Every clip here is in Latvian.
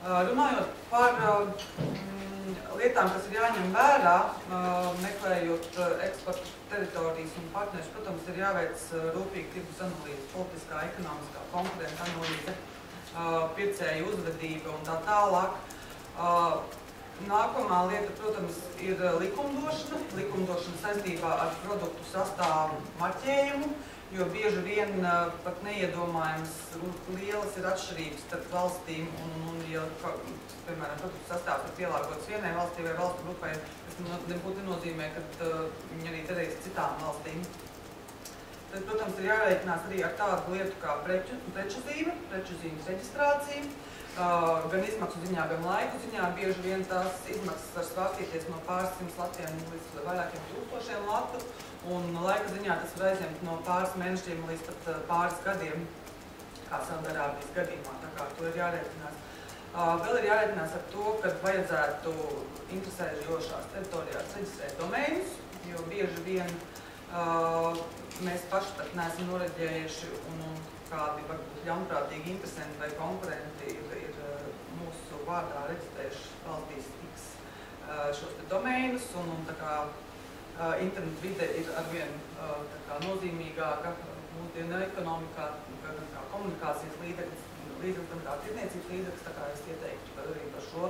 Runājot par lietām, kas ir jāņem vērā, meklējot eksporta teritorijas un partnerus, protams, ir jāveic rūpīgi tirgus analīze, politiskā, ekonomiskā, konkurenta analīze, pircēju uzvedība un tā tālāk. Nākamā lieta, protams, ir likumdošana. Likumdošana saistībā ar produktu sastāvu marķējumu, jo bieži vien pat neiedomājams lielas ir atšķirības starp valstīm un ja, piemēram, produktu sastāvs ir pielāgots vienai valstī vai valstu grupai, tas nebūtu nenozīmē, ka viņi arī darīs citām valstīm. Tad, protams, ir jārēķinās arī ar tādu lietu kā preču zīmes reģistrācija, gan izmaksu ziņā, gan laiku ziņā. Bieži vien tās izmaksas var svārstīties no pāris simts latiem līdz vairākiem tūkstošiem latu, un laika ziņā tas var aizņemt no pāris mēnešiem līdz pat pāris gadiem, kā Saudarābijas gadījumā, tā kā to ir jārēķinās. Vēl ir jārēķinās ar to, ka vajadzētu interesējošās teritorijās reģistrēt domēnus, jo bieži vien mēs paši pat neesam noreģējuši un kādi varbūt ļaunprātīgi interesanti vai konkurenti ir mūsu vārdā reģistrējuši valstīs X šos te domēnus, un tā kā internetu vide ir arvien nozīmīgāka mūsdienu ekonomikā, gan kā komunikācijas līdzeklis, gan kā tirdzniecības līdzeklis, tā kā es ieteiktu arī par šo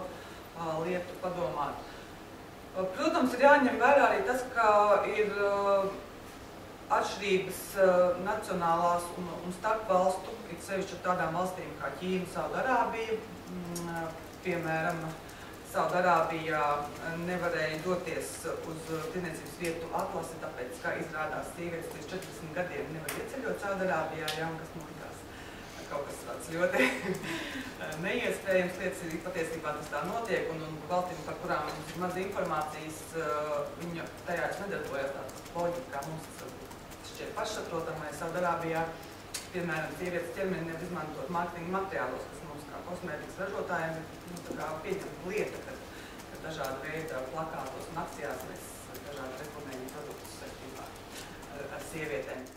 lietu padomāt. Protams, ir jāņem vērā arī tas, ka ir atšķirības nacionālās un starp valstu, it sevišķi ar tādām valstīm kā Ķīna, Saudarābija. Piemēram, Saudarābijā nevarēja doties uz tirdzniecības vietu atlasi, tāpēc, kā izrādās sievietes līdz 40 gadiem nevar ieceļot Saudarābijā, kas man likās kaut kas tāds ļoti neiespējams lietas, ir patiesībā tas tā notiek, un valstīm, par kurām mums ir maz informācijas, viņa tajās nedarbojas tāds loģika, kā mums šķiet pašsaprotamai. Saudarābijā, piemēram, sievietes ķermeni nevar izmantot mārketinga materiālos, kas mums kā kosmētikas ražotājiem ir pieņemta lieta, ka dažāda veida plakātos un akcijās mēs dažādi reklamējam produktus saistībā ar sievietēm.